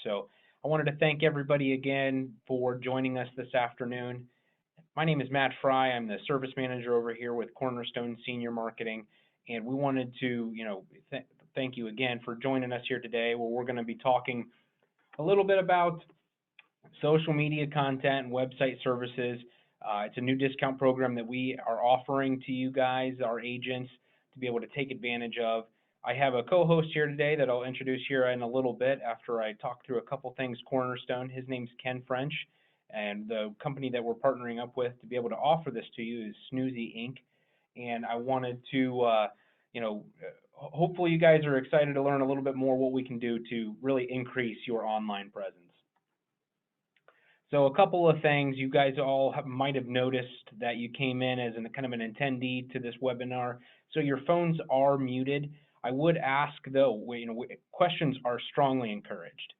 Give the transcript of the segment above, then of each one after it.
So I wanted to thank everybody again for joining us this afternoon. My name is Matt Fry. I'm the service manager over here with Cornerstone Senior Marketing, and we wanted to, thank you again for joining us here today, where we're going to be talking a little bit about social media content and website services. It's a new discount program that we are offering to you guys, our agents, to be able to take advantage of. I have a co-host here today that I'll introduce here in a little bit after I talk through a couple things Cornerstone. His name's Ken French, and the company that we're partnering up with to be able to offer this to you is Snoozy Inc. And I wanted to, hopefully you guys are excited to learn a little bit more what we can do to really increase your online presence. So a couple of things you guys all might have noticed that you came in as kind of an attendee to this webinar. So your phones are muted. I would ask though, questions are strongly encouraged.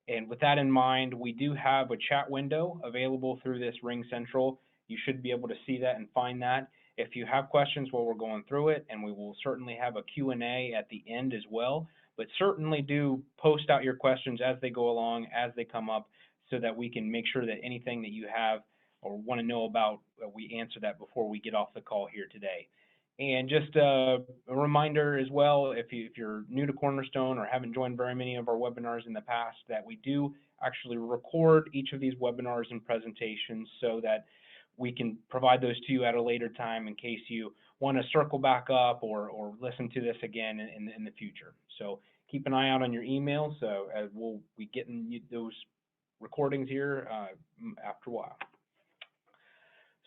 And with that in mind, we do have a chat window available through this Ring Central. You should be able to see that and find that. If you have questions while we're going through it, and we will certainly have a Q&A at the end as well, but certainly do post out your questions as they go along, as they come up, so that we can make sure that anything that you have or want to know about, we answer that before we get off the call here today. And just a reminder as well, if you're new to Cornerstone or haven't joined very many of our webinars in the past, that we do actually record each of these webinars and presentations so that we can provide those to you at a later time in case you want to circle back up or listen to this again in the future. So keep an eye out on your email, so we'll be getting those recordings here after a while.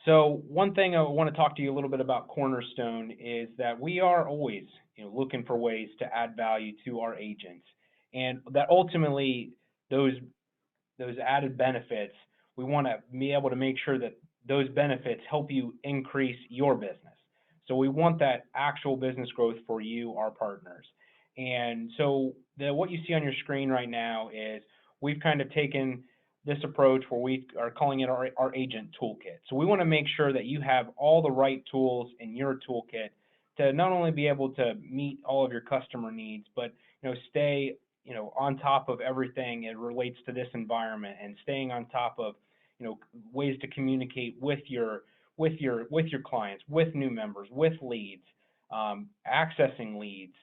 So one thing I want to talk to you a little bit about Cornerstone is that we are always looking for ways to add value to our agents, and that ultimately those added benefits, we want to be able to make sure that those benefits help you increase your business. So we want that actual business growth for you, our partners. And so what you see on your screen right now is we've kind of taken this approach where we are calling it our agent toolkit. So we want to make sure that you have all the right tools in your toolkit to not only be able to meet all of your customer needs, but stay on top of everything it relates to this environment, and staying on top of ways to communicate with your clients, with new members, with leads, accessing leads,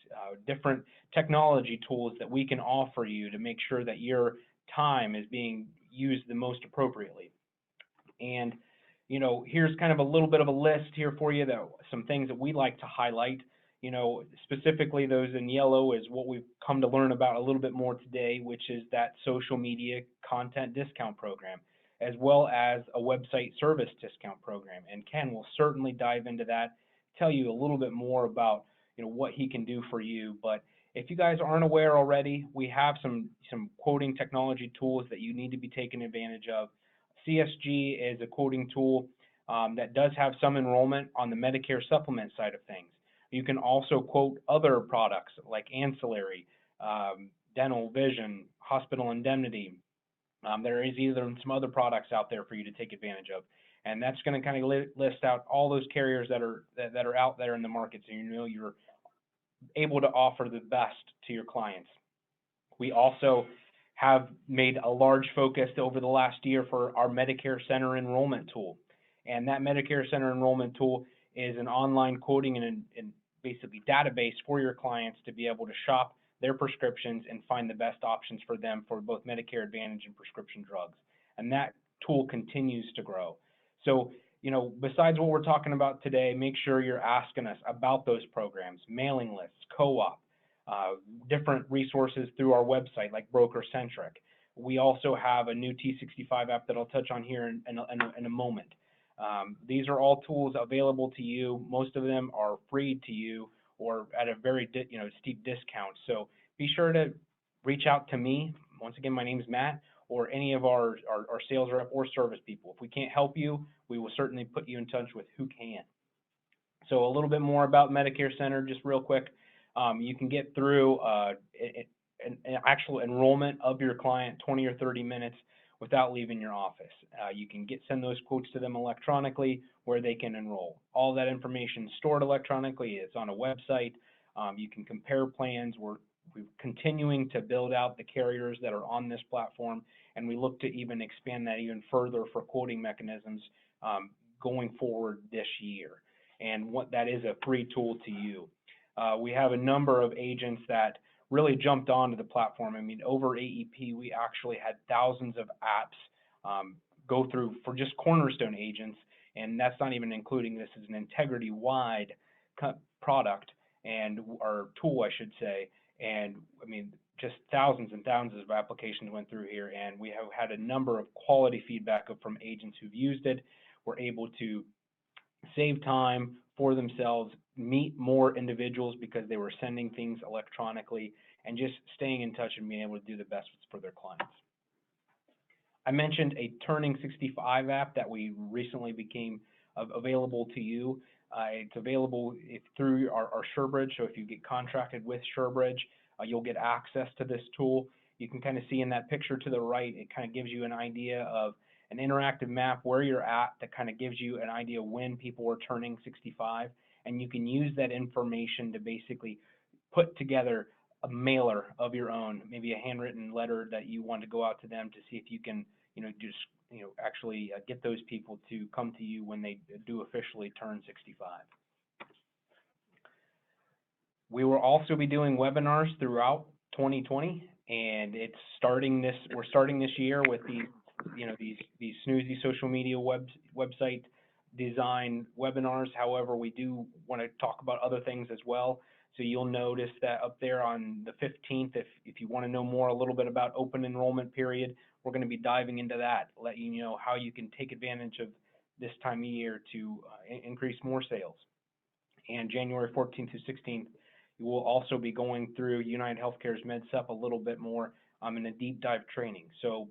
different technology tools that we can offer you to make sure that your time is being used the most appropriately. And here's kind of a little bit of a list here for you, that some things that we like to highlight. Specifically those in yellow is what we've come to learn about a little bit more today, which is that social media content discount program, as well as a website service discount program. And Ken will certainly dive into that, tell you a little bit more about what he can do for you. But if you guys aren't aware already, we have some quoting technology tools that you need to be taking advantage of. CSG is a quoting tool that does have some enrollment on the Medicare supplement side of things. You can also quote other products like ancillary, dental, vision, hospital indemnity. There is even some other products out there for you to take advantage of. And that's going to kind of list out all those carriers that are out there in the market, so you're able to offer the best to your clients. We also have made a large focus over the last year for our Medicare Center enrollment tool. And that Medicare Center enrollment tool is an online quoting and basically database for your clients to be able to shop their prescriptions and find the best options for them for both Medicare Advantage and prescription drugs. And that tool continues to grow. So besides what we're talking about today, make sure you're asking us about those programs, mailing lists, co-op, different resources through our website like Broker Centric. We also have a new T65 app that I'll touch on here in a moment. These are all tools available to you. Most of them are free to you or at a very steep discount. So be sure to reach out to me. Once again, my name is Matt, or any of our sales rep or service people. If we can't help you, we will certainly put you in touch with who can. So a little bit more about Medicare Center, just real quick. You can get through an actual enrollment of your client 20 or 30 minutes without leaving your office. You can send those quotes to them electronically where they can enroll. All that information is stored electronically. It's on a website. You can compare plans. We're continuing to build out the carriers that are on this platform, and we look to even expand that even further for quoting mechanisms going forward this year. And what that is a free tool to you. We have a number of agents that really jumped onto the platform. I mean, over AEP, we actually had thousands of apps go through for just Cornerstone agents, and that's not even including this as an Integrity-wide product and our tool, I should say. And I mean, just thousands and thousands of applications went through here, and we have had a number of quality feedback from agents who've used it. We're able to save time for themselves, meet more individuals because they were sending things electronically, and just staying in touch and being able to do the best for their clients. I mentioned a Turning 65 app that we recently became available to you. It's available through our SureBridge, so if you get contracted with SureBridge, you'll get access to this tool. You can kind of see in that picture to the right, it kind of gives you an idea of an interactive map where you're at that kind of gives you an idea when people are turning 65, and you can use that information to basically put together a mailer of your own, maybe a handwritten letter that you want to go out to them to see if you can, actually get those people to come to you when they do officially turn 65. We will also be doing webinars throughout 2020, and we're starting this year with these Snoozy social media website design webinars. However, we do want to talk about other things as well. So you'll notice that up there on the 15th, if you want to know more a little bit about open enrollment period, we're going to be diving into that, let you know how you can take advantage of this time of year to increase more sales. And January 14th to 16th, you will also be going through United Healthcare's MedSup a little bit more in a deep dive training. So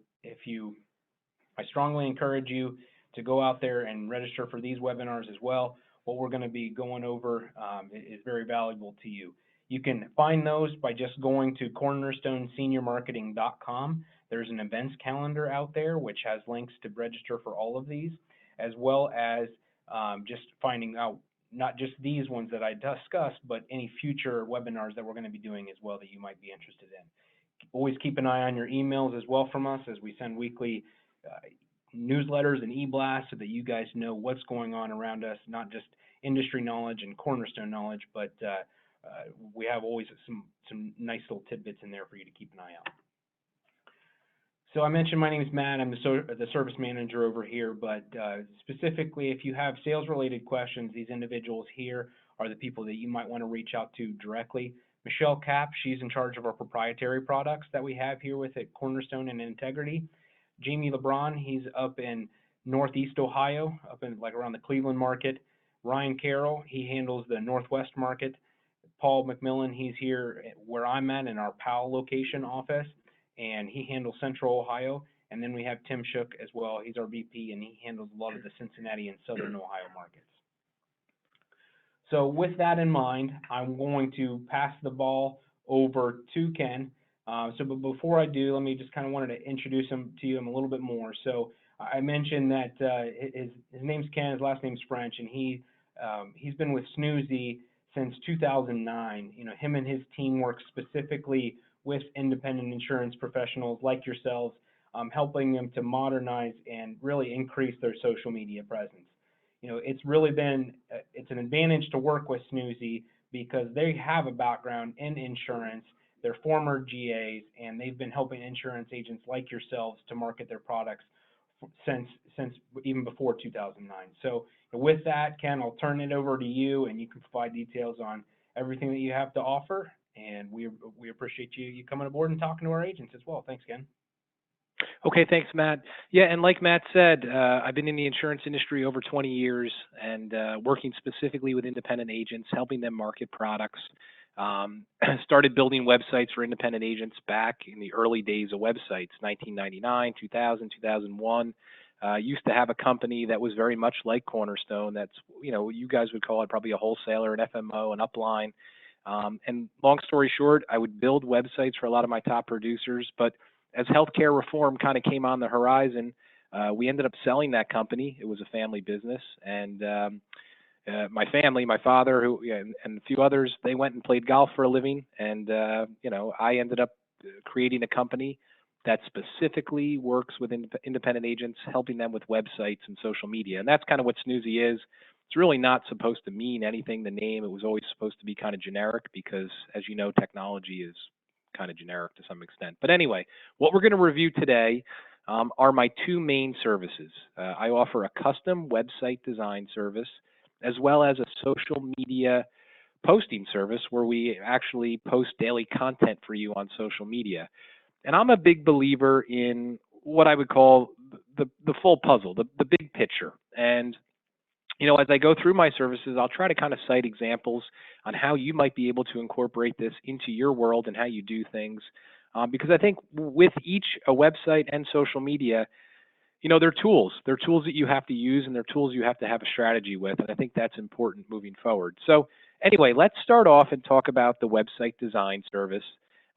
I strongly encourage you to go out there and register for these webinars as well. What we're going to be going over is very valuable to you. You can find those by just going to cornerstoneseniormarketing.com. There's an events calendar out there which has links to register for all of these, as well as just finding out not just these ones that I discussed, but any future webinars that we're going to be doing as well that you might be interested in. Always keep an eye on your emails as well from us, as we send weekly newsletters and e-blasts so that you guys know what's going on around us, not just industry knowledge and Cornerstone knowledge, but we have always some nice little tidbits in there for you to keep an eye out. So I mentioned my name is Matt. I'm the service manager over here, but specifically if you have sales-related questions, these individuals here are the people that you might want to reach out to directly. Michelle Kapp, she's in charge of our proprietary products that we have here with it, Cornerstone and Integrity. Jamie LeBron, he's up in Northeast Ohio, up in around the Cleveland market. Ryan Carroll, he handles the Northwest market. Paul McMillan, he's here where I'm at in our Powell location office, and he handles Central Ohio. And then we have Tim Shook as well. He's our VP, and he handles a lot of the Cincinnati and Southern Ohio markets. So with that in mind, I'm going to pass the ball over to Ken. But before I do, let me just kind of wanted to introduce him to you a little bit more. So I mentioned that his name's Ken, his last name's French, and he's been with Snoozy since 2009. Him and his team work specifically with independent insurance professionals like yourselves, helping them to modernize and really increase their social media presence. It's really been, it's an advantage to work with Snoozy because they have a background in insurance. They're former GAs, and they've been helping insurance agents like yourselves to market their products since even before 2009. So with that, Ken, I'll turn it over to you, and you can provide details on everything that you have to offer. And we appreciate you coming aboard and talking to our agents as well. Thanks, Ken. Okay, thanks, Matt. Yeah, and like Matt said, I've been in the insurance industry over 20 years and working specifically with independent agents, helping them market products. Started building websites for independent agents back in the early days of websites, 1999, 2000, 2001. Used to have a company that was very much like Cornerstone. That's, you guys would call it probably a wholesaler, an FMO, an upline. And long story short, I would build websites for a lot of my top producers. But as healthcare reform kind of came on the horizon, we ended up selling that company. It was a family business. And my family, my father, and a few others, they went and played golf for a living, and I ended up creating a company that specifically works with independent agents, helping them with websites and social media. And that's kind of what Snoozy is. It's really not supposed to mean anything, the name. It was always supposed to be kind of generic because, as you know, technology is kind of generic to some extent. But anyway, what we're going to review today are my two main services. I offer a custom website design service as well as a social media posting service where we actually post daily content for you on social media. And I'm a big believer in what I would call the full puzzle, the big picture. And as I go through my services, I'll try to kind of cite examples on how you might be able to incorporate this into your world and how you do things. Because I think with each a website and social media, they're tools. They're tools that you have to use, and they're tools you have to have a strategy with. And I think that's important moving forward. So anyway, let's start off and talk about the website design service.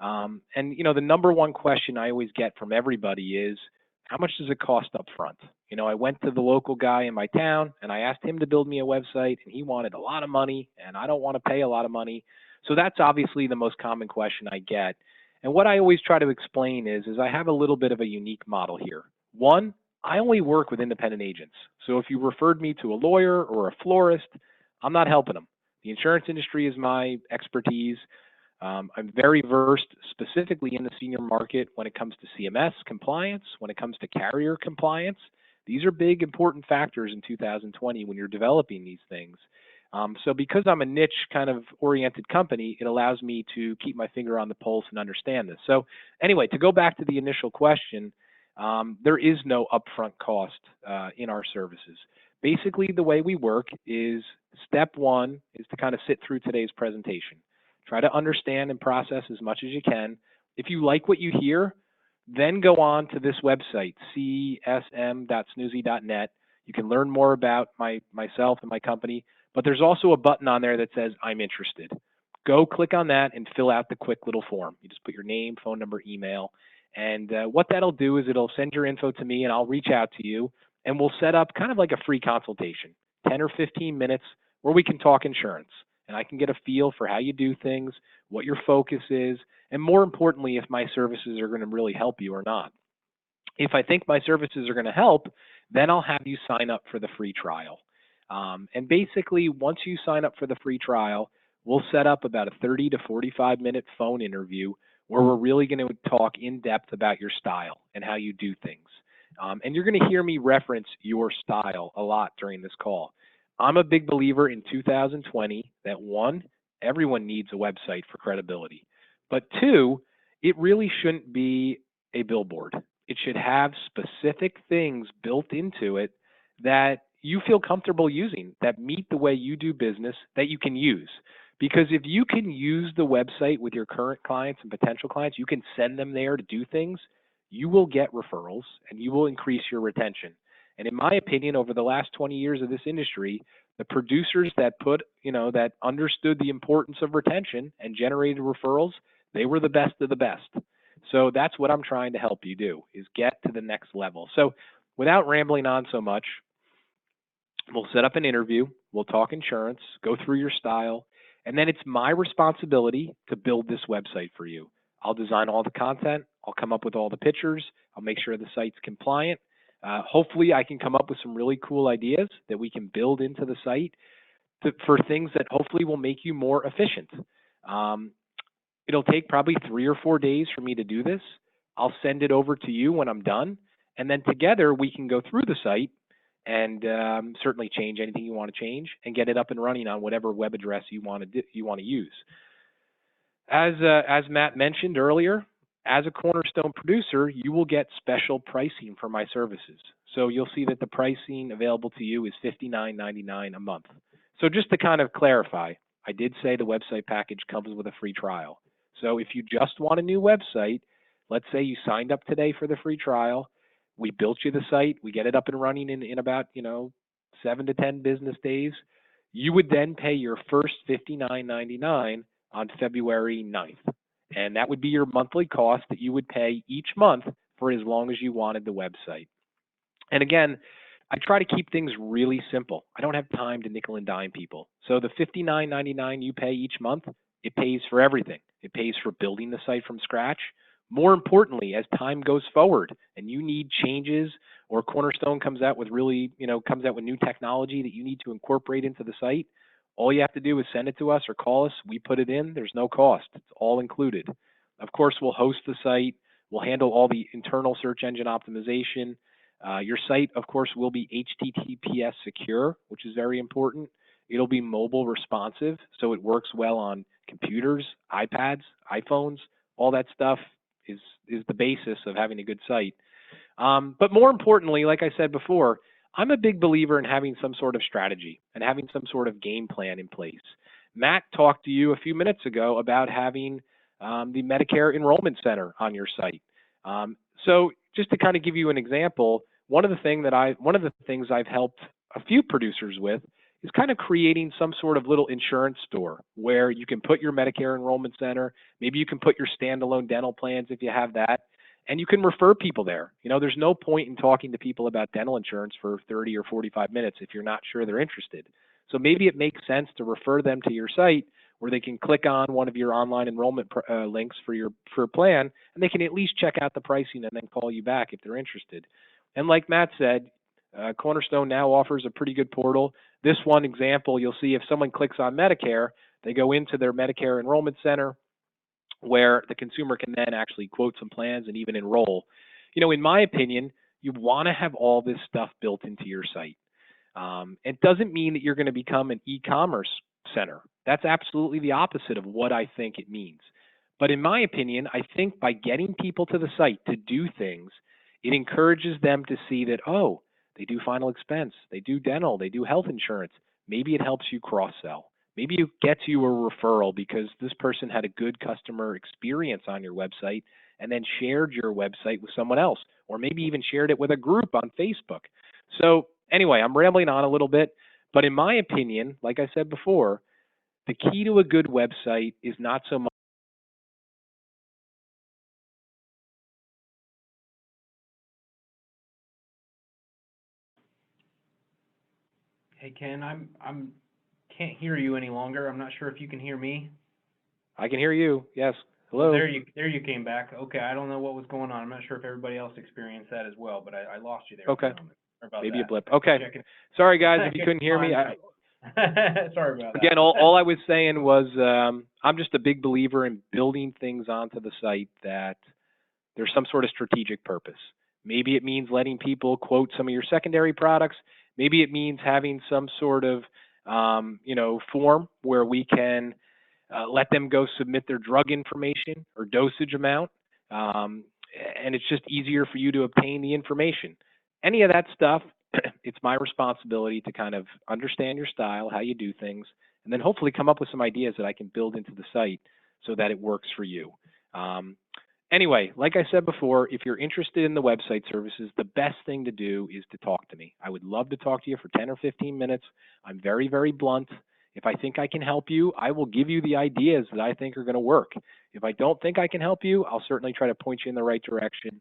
The number one question I always get from everybody is, how much does it cost up front? I went to the local guy in my town and I asked him to build me a website, and he wanted a lot of money, and I don't want to pay a lot of money. So that's obviously the most common question I get. And what I always try to explain is I have a little bit of a unique model here. One, I only work with independent agents. So if you referred me to a lawyer or a florist, I'm not helping them. The insurance industry is my expertise. I'm very versed specifically in the senior market when it comes to CMS compliance, when it comes to carrier compliance. These are big, important factors in 2020 when you're developing these things. So because I'm a niche kind of oriented company, it allows me to keep my finger on the pulse and understand this. So anyway, to go back to the initial question, there is no upfront cost in our services. Basically, the way we work is step one is to kind of sit through today's presentation. Try to understand and process as much as you can. If you like what you hear, then go on to this website, csm.snoozy.net. You can learn more about myself and my company, but there's also a button on there that says, I'm interested. Go click on that and fill out the quick little form. You just put your name, phone number, email, and what that'll do is it'll send your info to me, and I'll reach out to you, and we'll set up kind of like a free consultation, 10 or 15 minutes, where we can talk insurance. And I can get a feel for how you do things, what your focus is, and more importantly, if my services are going to really help you or not. If I think my services are going to help, then I'll have you sign up for the free trial. And basically, once you sign up for the free trial, we'll set up about a 30 to 45-minute phone interview where we're really going to talk in depth about your style and how you do things. And you're going to hear me reference your style a lot during this call. I'm a big believer in 2020 that one, everyone needs a website for credibility. But two, it really shouldn't be a billboard. It should have specific things built into it that you feel comfortable using, that meet the way you do business, that you can use. Because if you can use the website with your current clients and potential clients, you can send them there to do things, you will get referrals and you will increase your retention. And in my opinion, over the last 20 years of this industry, the producers that that understood the importance of retention and generated referrals, they were the best of the best. So that's what I'm trying to help you do, is get to the next level. So without rambling on so much, we'll set up an interview, we'll talk insurance, go through your style, and then it's my responsibility to build this website for you. I'll design all the content, I'll come up with all the pictures, I'll make sure the site's compliant. Hopefully I can come up with some really cool ideas that we can build into the site for things that hopefully will make you more efficient. It'll take probably 3 or 4 days for me to do this. I'll send it over to you when I'm done, and then together we can go through the site and certainly change anything you want to change and get it up and running on whatever web address you want to use. As Matt mentioned earlier, as a Cornerstone producer, you will get special pricing for my services. So you'll see that the pricing available to you is $59.99 a month. So just to kind of clarify, I did say the website package comes with a free trial. So if you just want a new website, let's say you signed up today for the free trial, we built you the site, we get it up and running in about 7 to 10 business days, you would then pay your first $59.99 on February 9th. And that would be your monthly cost that you would pay each month for as long as you wanted the website. And again, I try to keep things really simple. I don't have time to nickel and dime people. So the $59.99 you pay each month, it pays for everything. It pays for building the site from scratch. More importantly, as time goes forward and you need changes or Cornerstone comes out with comes out with new technology that you need to incorporate into the site, all you have to do is send it to us or call us. We put it in. There's no cost. It's all included. Of course, we'll host the site. We'll handle all the internal search engine optimization. Your site, of course, will be HTTPS secure, which is very important. It'll be mobile responsive, so it works well on computers, iPads, iPhones. All that stuff is the basis of having a good site. But more importantly, like I said before, I'm a big believer in having some sort of strategy and having some sort of game plan in place. Matt talked to you a few minutes ago about having the Medicare Enrollment Center on your site. So just to kind of give you an example, one of the things I've helped a few producers with is kind of creating some sort of little insurance store where you can put your Medicare Enrollment Center, maybe you can put your standalone dental plans if you have that, and you can refer people there. There's no point in talking to people about dental insurance for 30 or 45 minutes if you're not sure they're interested. So maybe it makes sense to refer them to your site where they can click on one of your online enrollment links for a plan, and they can at least check out the pricing and then call you back if they're interested. And like Matt said, Cornerstone now offers a pretty good portal. This one example, you'll see if someone clicks on Medicare, they go into their Medicare Enrollment Center where the consumer can then actually quote some plans and even enroll. In my opinion, you want to have all this stuff built into your site. It doesn't mean that you're going to become an e-commerce center. That's absolutely the opposite of what I think it means. But in my opinion, I think by getting people to the site to do things, it encourages them to see that, oh, they do final expense, they do dental, they do health insurance. Maybe it helps you cross-sell. Maybe it gets you a referral because this person had a good customer experience on your website and then shared your website with someone else, or maybe even shared it with a group on Facebook. So anyway, I'm rambling on a little bit, but in my opinion, like I said before, the key to a good website is not so much. Hey Ken, I'm can't hear you any longer. I'm not sure if you can hear me. I can hear you. Yes. Hello. There you came back. Okay, I don't know what was going on. I'm not sure if everybody else experienced that as well, but I lost you there. Okay. For a moment. Sorry about Maybe that. a blip. Okay. Sorry guys if you couldn't hear me. Sorry about that. Again, all I was saying was I'm just a big believer in building things onto the site that there's some sort of strategic purpose. Maybe it means letting people quote some of your secondary products. Maybe it means having some sort of form where we can let them go submit their drug information or dosage amount, and it's just easier for you to obtain the information. Any of that stuff, it's my responsibility to kind of understand your style, how you do things, and then hopefully come up with some ideas that I can build into the site so that it works for you. Anyway, like I said before, if you're interested in the website services, the best thing to do is to talk to me. I would love to talk to you for 10 or 15 minutes. I'm very, very blunt. If I think I can help you, I will give you the ideas that I think are going to work. If I don't think I can help you, I'll certainly try to point you in the right direction.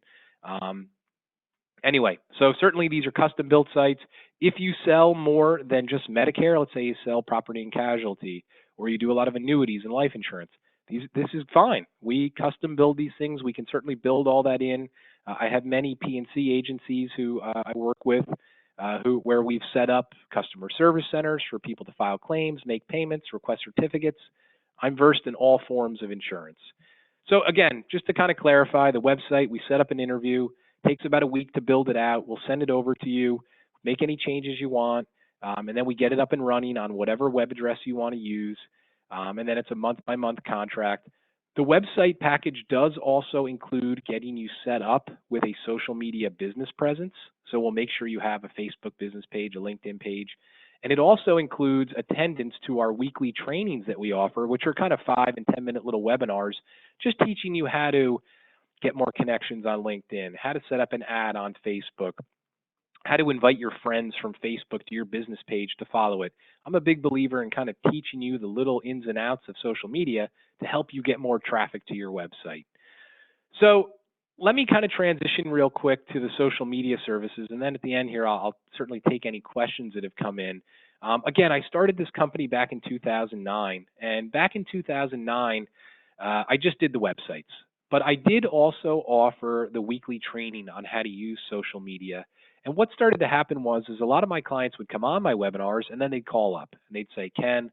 Anyway, so certainly these are custom built sites. If you sell more than just Medicare, let's say you sell property and casualty, or you do a lot of annuities and life insurance, this is fine. We custom build these things. We can certainly build all that in. I have many P&C agencies who I work with where we've set up customer service centers for people to file claims, make payments, request certificates. I'm versed in all forms of insurance. So again, just to kind of clarify, the website, we set up an interview. Takes about a week to build it out. We'll send it over to you, make any changes you want, and then we get it up and running on whatever web address you want to use. And then it's a month-by-month contract. The website package does also include getting you set up with a social media business presence. So we'll make sure you have a Facebook business page, a LinkedIn page. And it also includes attendance to our weekly trainings that we offer, which are kind of 5 and 10-minute little webinars, just teaching you how to get more connections on LinkedIn, how to set up an ad on Facebook, how to invite your friends from Facebook to your business page to follow it. I'm a big believer in kind of teaching you the little ins and outs of social media to help you get more traffic to your website. So let me kind of transition real quick to the social media services, and then at the end here, I'll certainly take any questions that have come in. Again, I started this company back in 2009, and back in 2009, I just did the websites, but I did also offer the weekly training on how to use social media. And what started to happen is a lot of my clients would come on my webinars, and then they'd call up and they'd say, Ken,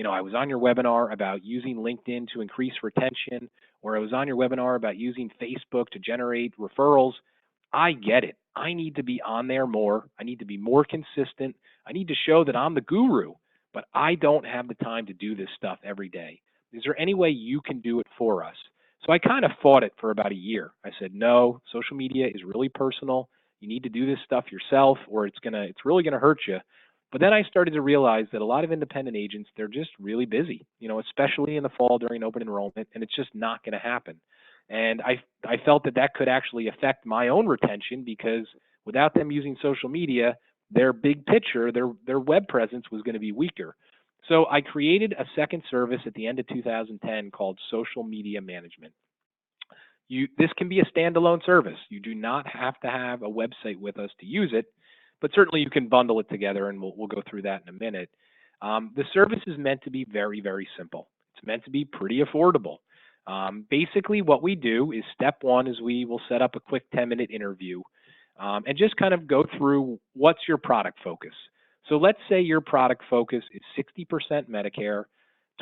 I was on your webinar about using LinkedIn to increase retention, or I was on your webinar about using Facebook to generate referrals. I get it. I need to be on there more. I need to be more consistent. I need to show that I'm the guru, but I don't have the time to do this stuff every day. Is there any way you can do it for us? So I kind of fought it for about a year. I said, no, social media is really personal. You need to do this stuff yourself, or it's really gonna hurt you. But then I started to realize that a lot of independent agents, they're just really busy, especially in the fall during open enrollment, and it's just not going to happen. And I felt that could actually affect my own retention, because without them using social media, their big picture, their web presence was going to be weaker. So I created a second service at the end of 2010 called Social Media Management. This can be a standalone service. You do not have to have a website with us to use it, but certainly you can bundle it together, and we'll go through that in a minute. The service is meant to be very, very simple. It's meant to be pretty affordable. Basically, what we do is step one is we will set up a quick 10-minute interview and just kind of go through what's your product focus. So let's say your product focus is 60% Medicare,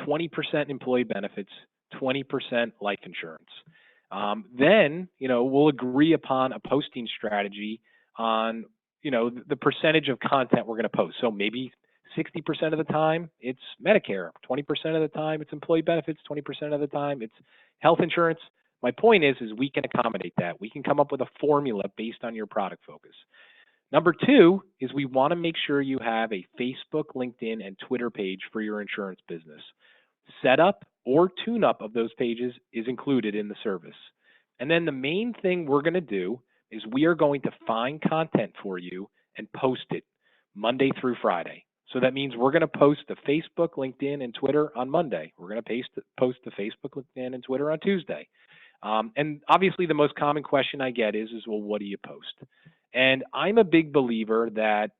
20% employee benefits, 20% life insurance. Then, we'll agree upon a posting strategy on, the percentage of content we're going to post. So maybe 60% of the time it's Medicare, 20% of the time it's employee benefits, 20% of the time it's health insurance. My point is we can accommodate that. We can come up with a formula based on your product focus. Number two is we want to make sure you have a Facebook, LinkedIn, and Twitter page for your insurance business. Setup or tune-up of those pages is included in the service. And then the main thing we're going to do is we are going to find content for you and post it Monday through Friday. So that means we're going to post to Facebook, LinkedIn, and Twitter on Monday. We're going to post to Facebook, LinkedIn, and Twitter on Tuesday. And obviously the most common question I get is, well, what do you post? And I'm a big believer that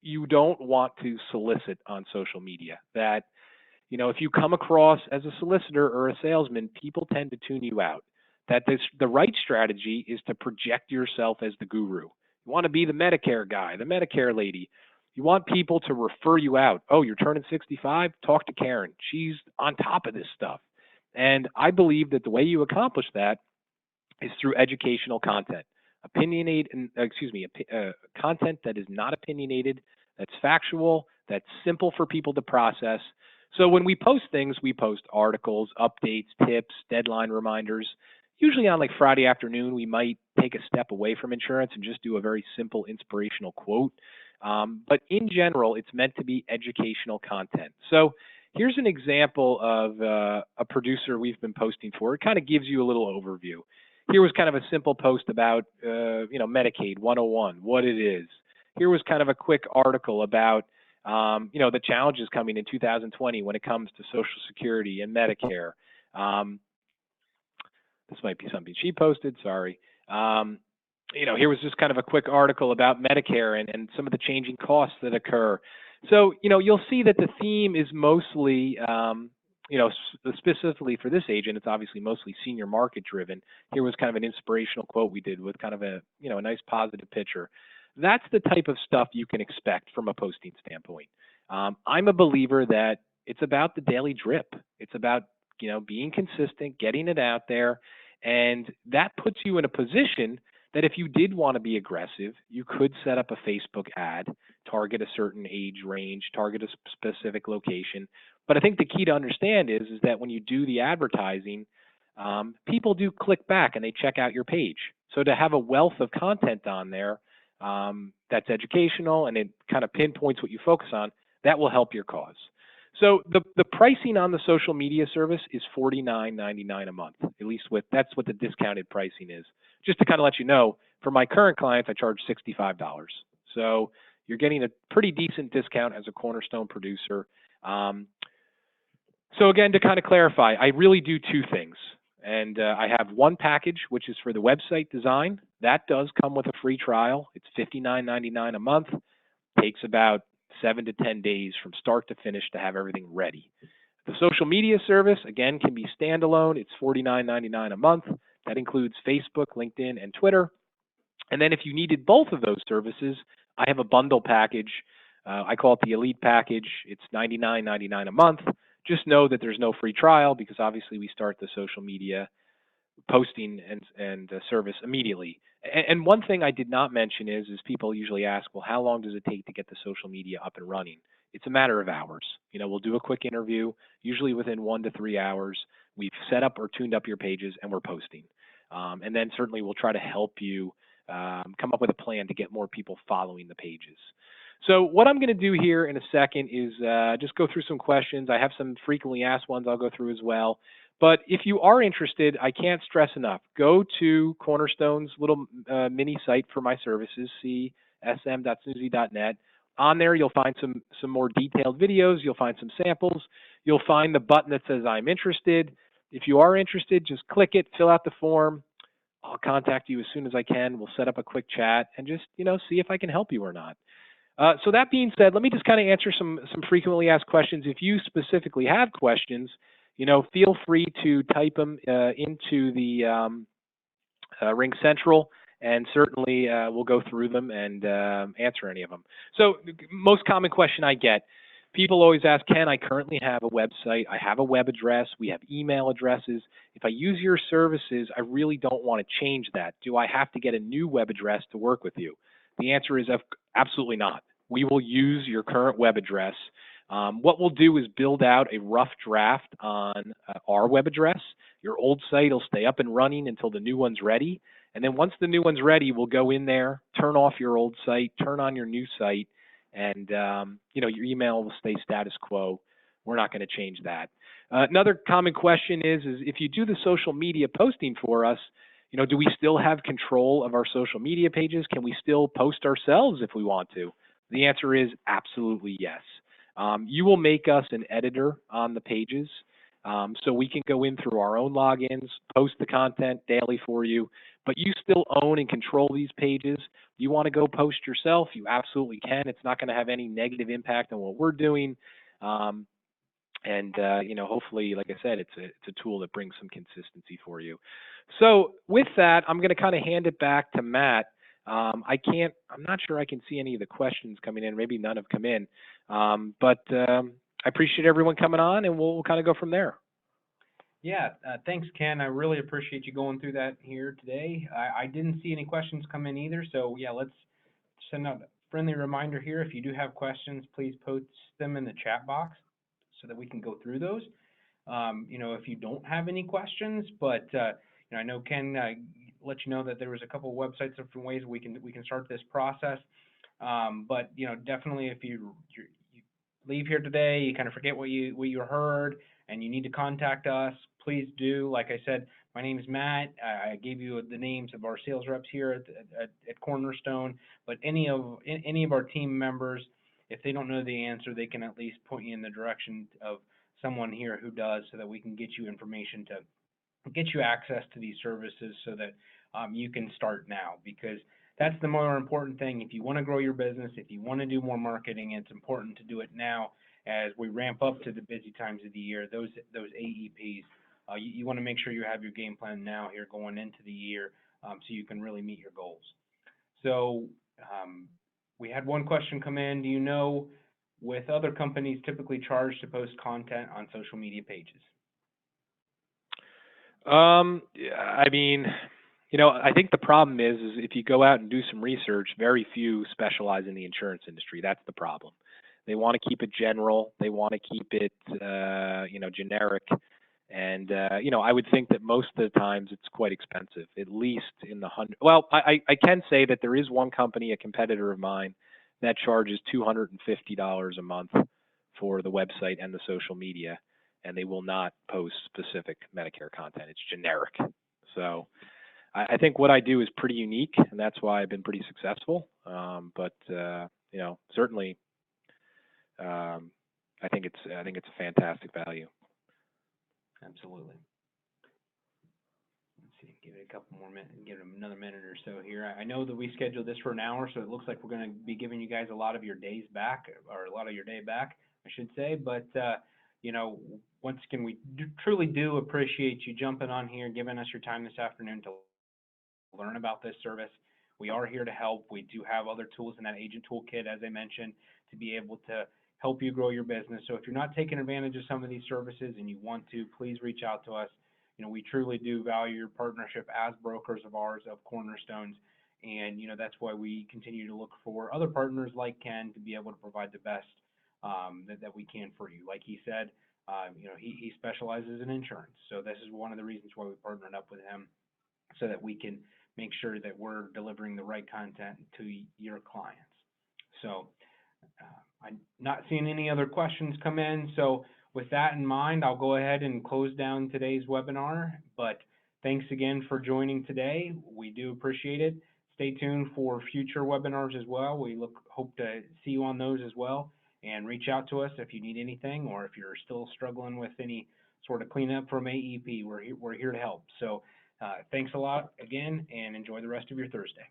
you don't want to solicit on social media. That, if you come across as a solicitor or a salesman, people tend to tune you out. That the right strategy is to project yourself as the guru. You want to be the Medicare guy, the Medicare lady. You want people to refer you out. Oh, you're turning 65? Talk to Karen. She's on top of this stuff. And I believe that the way you accomplish that is through educational content. Content that is not opinionated, that's factual, that's simple for people to process. So when we post things, we post articles, updates, tips, deadline reminders. Usually on like Friday afternoon, we might take a step away from insurance and just do a very simple inspirational quote. But in general, it's meant to be educational content. So here's an example of a producer we've been posting for. It kind of gives you a little overview. Here was kind of a simple post about, Medicaid 101, what it is. Here was kind of a quick article about, the challenges coming in 2020 when it comes to Social Security and Medicare. This might be something she posted, sorry. Here was just kind of a quick article about Medicare and some of the changing costs that occur. So, you'll see that the theme is mostly, specifically for this agent, it's obviously mostly senior market driven. Here was kind of an inspirational quote we did with kind of a nice positive picture. That's the type of stuff you can expect from a posting standpoint. I'm a believer that it's about the daily drip. It's about, being consistent, getting it out there. And that puts you in a position that if you did want to be aggressive, you could set up a Facebook ad, target a certain age range, target a specific location. But I think the key to understand is that when you do the advertising, people do click back and they check out your page. So to have a wealth of content on there that's educational and it kind of pinpoints what you focus on, that will help your cause. So the pricing on the social media service is $49.99 a month, at least that's what the discounted pricing is. Just to kind of let you know, for my current clients, I charge $65. So you're getting a pretty decent discount as a Cornerstone producer. So again, to kind of clarify, I really do two things. And I have one package, which is for the website design. That does come with a free trial. It's $59.99 a month. Takes about 7 to 10 days from start to finish to have everything ready. The social media service, again, can be standalone. It's $49.99 a month. That includes Facebook, LinkedIn, and Twitter. And then if you needed both of those services, I have a bundle package. I call it the Elite package. It's $99.99 a month. Just know that there's no free trial because obviously we start the social media posting and service immediately. And one thing I did not mention is people usually ask, well, how long does it take to get the social media up and running? It's a matter of hours. You know, we'll do a quick interview, usually within 1 to 3 hours. We've set up or tuned up your pages and we're posting. And then certainly we'll try to help you come up with a plan to get more people following the pages. So what I'm going to do here in a second is just go through some questions. I have some frequently asked ones I'll go through as well. But if you are interested, I can't stress enough, go to Cornerstone's little mini site for my services, csm.snoozy.net. On there, you'll find some more detailed videos. You'll find some samples. You'll find the button that says I'm interested. If you are interested, just click it, fill out the form. I'll contact you as soon as I can. We'll set up a quick chat and just, see if I can help you or not. So that being said, let me just kind of answer some frequently asked questions. If you specifically have questions, feel free to type them into the Ring Central, and certainly we'll go through them and answer any of them. So most common question I get, people always ask, Ken, I currently have a website. I have a web address. We have email addresses. If I use your services, I really don't want to change that. Do I have to get a new web address to work with you? The answer is absolutely not. We will use your current web address. What we'll do is build out a rough draft on our web address. Your old site will stay up and running until the new one's ready. And then once the new one's ready, we'll go in there, turn off your old site, turn on your new site, and your email will stay status quo. We're not going to change that. Another common question is if you do the social media posting for us, do we still have control of our social media pages? Can we still post ourselves if we want to? The answer is absolutely yes. You will make us an editor on the pages, so we can go in through our own logins, post the content daily for you, but you still own and control these pages. You want to go post yourself, you absolutely can. It's not going to have any negative impact on what we're doing. Hopefully, like I said, it's a tool that brings some consistency for you. So with that, I'm going to kind of hand it back to Matt. I'm not sure I can see any of the questions coming in. Maybe none have come in. But I appreciate everyone coming on, and we'll kind of go from there. Yeah, thanks, Ken. I really appreciate you going through that here today. I didn't see any questions come in either, so yeah, let's send out a friendly reminder here. If you do have questions, please post them in the chat box so that we can go through those. If you don't have any questions, but I know Ken let you know that there was a couple of websites, different ways we can start this process. But definitely if you leave here today, you kind of forget what you heard, and you need to contact us, please do. Like I said, my name is Matt. I gave you the names of our sales reps here at Cornerstone, but any of our team members, if they don't know the answer, they can at least point you in the direction of someone here who does, so that we can get you information to get you access to these services so that you can start now, because that's the more important thing. If you want to grow your business, if you want to do more marketing, it's important to do it now as we ramp up to the busy times of the year, those AEPs. You want to make sure you have your game plan now here going into the year, so you can really meet your goals. So we had one question come in. Do you know with other companies typically charge to post content on social media pages? I think the problem is if you go out and do some research, very few specialize in the insurance industry. That's the problem. They want to keep it general. They want to keep it, generic. And, I would think that most of the times it's quite expensive, at least in the hundred. Well, I can say that there is one company, a competitor of mine, that charges $250 a month for the website and the social media, and they will not post specific Medicare content. It's generic. So I think what I do is pretty unique, and that's why I've been pretty successful. Certainly, I think it's a fantastic value. Absolutely. give it a couple more minutes, give it another minute or so here. I know that we scheduled this for an hour, so it looks like we're going to be giving you guys a lot of your days back, or a lot of your day back, I should say. But, you know, once again, we truly do appreciate you jumping on here, giving us your time this afternoon to learn about this service. We are here to help. We do have other tools in that agent toolkit, as I mentioned, to be able to help you grow your business. So if you're not taking advantage of some of these services and you want to, please reach out to us. You know, we truly do value your partnership as brokers of ours, of Cornerstones. And, you know, that's why we continue to look for other partners like Ken to be able to provide the best that we can for you. Like he said, you know, he specializes in insurance. So this is one of the reasons why we partnered up with him, so that we can make sure that we're delivering the right content to your clients. So I'm not seeing any other questions come in. So with that in mind, I'll go ahead and close down today's webinar. But thanks again for joining today. We do appreciate it. Stay tuned for future webinars as well. We hope to see you on those as well. And reach out to us if you need anything, or if you're still struggling with any sort of cleanup from AEP. We're here to help. So thanks a lot again, and enjoy the rest of your Thursday.